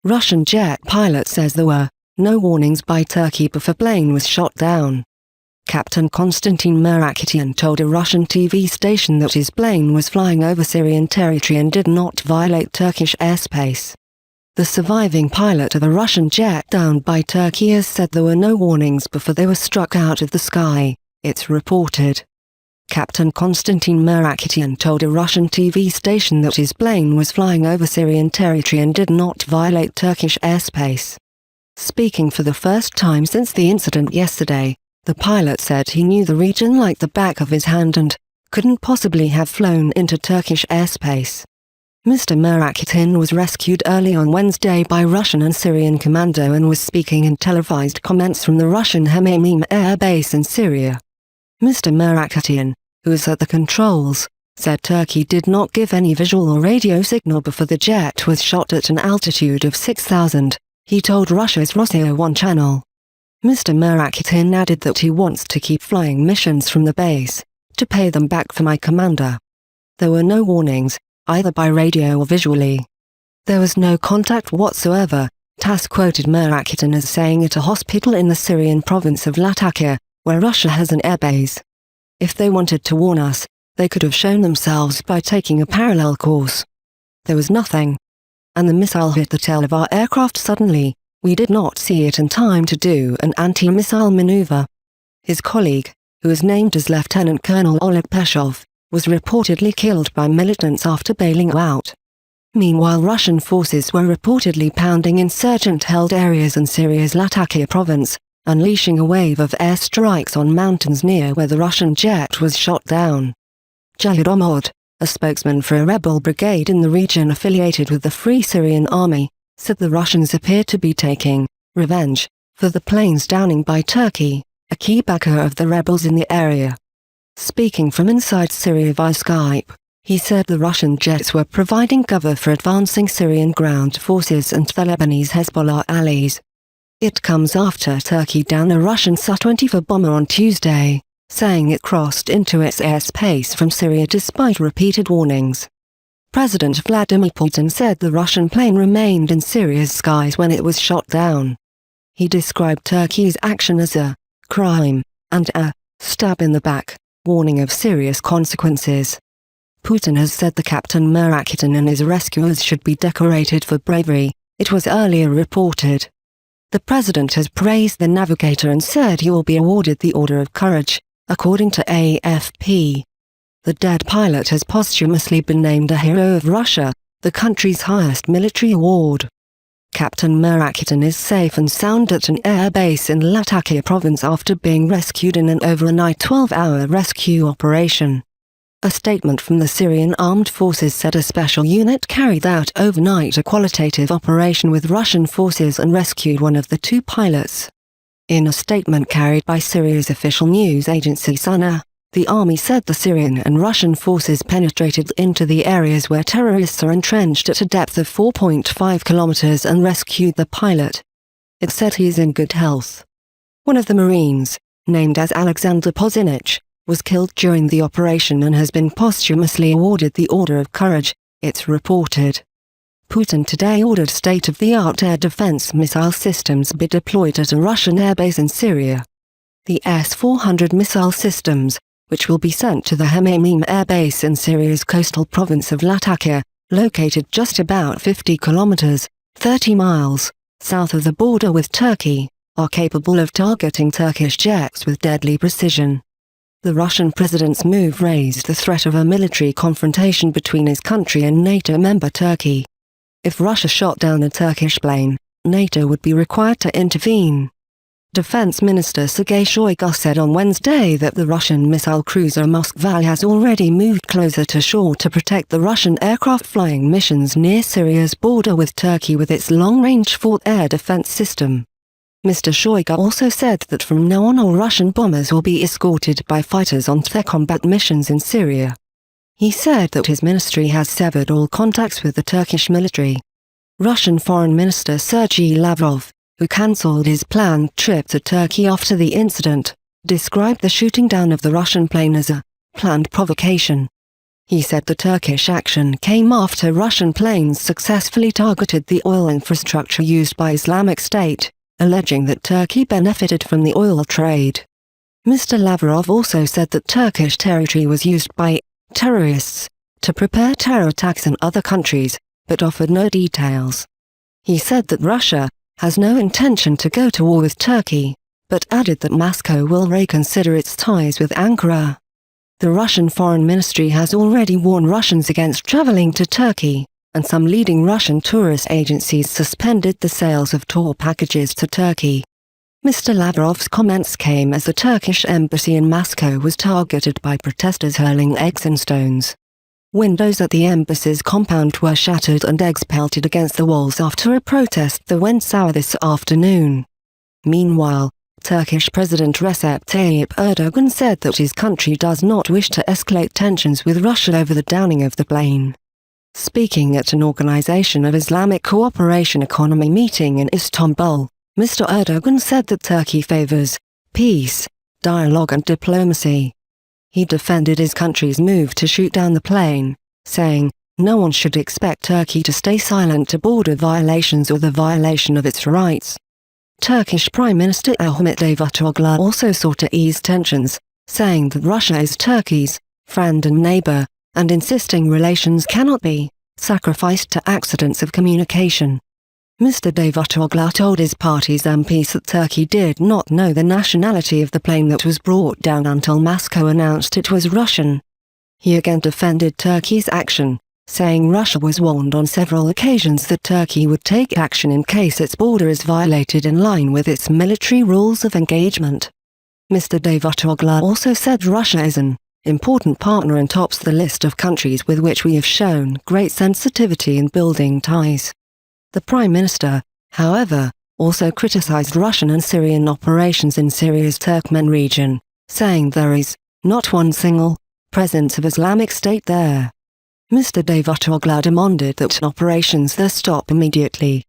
Russian jet pilot says there were no warnings by Turkey before plane was shot down. Captain Konstantin Murakhtin told a Russian TV station that his plane was flying over Syrian territory and did not violate Turkish airspace. The surviving pilot of a Russian jet downed by Turkey has said there were no warnings before they were struck out of the sky, it's reported. Captain Konstantin Murakhtin told a Russian TV station that his plane was flying over Syrian territory and did not violate Turkish airspace. Speaking for the first time since the incident yesterday, the pilot said he knew the region like the back of his hand and couldn't possibly have flown into Turkish airspace. Mr. Murakhtin was rescued early on Wednesday by Russian and Syrian commando and was speaking in televised comments from the Russian Hemeimeem air base in Syria. Mr. Murakhtin, who is at the controls, said Turkey did not give any visual or radio signal before the jet was shot at an altitude of 6,000, he told Russia's Rossiya 1 channel. Mr. Murakhtin added that he wants to keep flying missions from the base, to pay them back for my commander. There were no warnings, either by radio or visually. There was no contact whatsoever, TASS quoted Murakhtin as saying at a hospital in the Syrian province of Latakia, where Russia has an airbase. If they wanted to warn us, they could have shown themselves by taking a parallel course. There was nothing. And the missile hit the tail of our aircraft suddenly, we did not see it in time to do an anti-missile maneuver. His colleague, who is named as Lieutenant Colonel Oleg Peshov, was reportedly killed by militants after bailing out. Meanwhile, Russian forces were reportedly pounding insurgent-held areas in Syria's Latakia province, unleashing a wave of airstrikes on mountains near where the Russian jet was shot down. Jahid Omod, a spokesman for a rebel brigade in the region affiliated with the Free Syrian Army, said the Russians appear to be taking revenge for the planes downing by Turkey, a key backer of the rebels in the area. Speaking from inside Syria via Skype, he said the Russian jets were providing cover for advancing Syrian ground forces and the Lebanese Hezbollah allies. It comes after Turkey downed a Russian Su-24 bomber on Tuesday, saying it crossed into its airspace from Syria despite repeated warnings. President Vladimir Putin said the Russian plane remained in Syria's skies when it was shot down. He described Turkey's action as a crime and a stab in the back, warning of serious consequences. Putin has said the Captain Murakhtin and his rescuers should be decorated for bravery, it was earlier reported. The president has praised the navigator and said he will be awarded the Order of Courage, according to AFP. The dead pilot has posthumously been named a Hero of Russia, the country's highest military award. Captain Murakhtin is safe and sound at an air base in Latakia province after being rescued in an overnight 12-hour rescue operation. A statement from the Syrian armed forces said a special unit carried out overnight a qualitative operation with Russian forces and rescued one of the two pilots. In a statement carried by Syria's official news agency SANA, the army said the Syrian and Russian forces penetrated into the areas where terrorists are entrenched at a depth of 4.5 kilometers and rescued the pilot. It said he is in good health. One of the Marines, named as Alexander Pozinich, was killed during the operation and has been posthumously awarded the Order of Courage, it's reported. Putin today ordered state-of-the-art air defense missile systems be deployed at a Russian airbase in Syria. The S-400 missile systems, which will be sent to the Hemeimeem air base in Syria's coastal province of Latakia, located just about 50 kilometers, 30 miles, south of the border with Turkey, are capable of targeting Turkish jets with deadly precision. The Russian president's move raised the threat of a military confrontation between his country and NATO member Turkey. If Russia shot down a Turkish plane, NATO would be required to intervene. Defense Minister Sergei Shoigu said on Wednesday that the Russian missile cruiser Moskva has already moved closer to shore to protect the Russian aircraft flying missions near Syria's border with Turkey with its long-range Fort air defense system. Mr. Shoigu also said that from now on all Russian bombers will be escorted by fighters on their combat missions in Syria. He said that his ministry has severed all contacts with the Turkish military. Russian Foreign Minister Sergei Lavrov, who cancelled his planned trip to Turkey after the incident, described the shooting down of the Russian plane as a planned provocation. He said the Turkish action came after Russian planes successfully targeted the oil infrastructure used by Islamic State, alleging that Turkey benefited from the oil trade. Mr. Lavrov also said that Turkish territory was used by terrorists to prepare terror attacks in other countries, but offered no details. He said that Russia has no intention to go to war with Turkey, but added that Moscow will reconsider its ties with Ankara. The Russian Foreign Ministry has already warned Russians against traveling to Turkey, and some leading Russian tourist agencies suspended the sales of tour packages to Turkey. Mr. Lavrov's comments came as the Turkish embassy in Moscow was targeted by protesters hurling eggs and stones. Windows at the embassy's compound were shattered and eggs pelted against the walls after a protest that went sour this afternoon. Meanwhile, Turkish President Recep Tayyip Erdogan said that his country does not wish to escalate tensions with Russia over the downing of the plane. Speaking at an Organization of Islamic Cooperation Economy meeting in Istanbul, Mr. Erdogan said that Turkey favors peace, dialogue and diplomacy. He defended his country's move to shoot down the plane, saying, "No one should expect Turkey to stay silent to border violations or the violation of its rights." Turkish Prime Minister Ahmet Davutoglu also sought to ease tensions, saying that Russia is Turkey's friend and neighbor, and insisting relations cannot be sacrificed to accidents of communication. Mr. Davutoglu told his party's MPs that Turkey did not know the nationality of the plane that was brought down until Moscow announced it was Russian. He again defended Turkey's action, saying Russia was warned on several occasions that Turkey would take action in case its border is violated in line with its military rules of engagement. Mr. Davutoglu also said Russia is an important partner and tops the list of countries with which we have shown great sensitivity in building ties. The Prime Minister, however, also criticized Russian and Syrian operations in Syria's Turkmen region, saying there is not one single presence of Islamic State there. Mr. Davutoglu demanded that operations there stop immediately,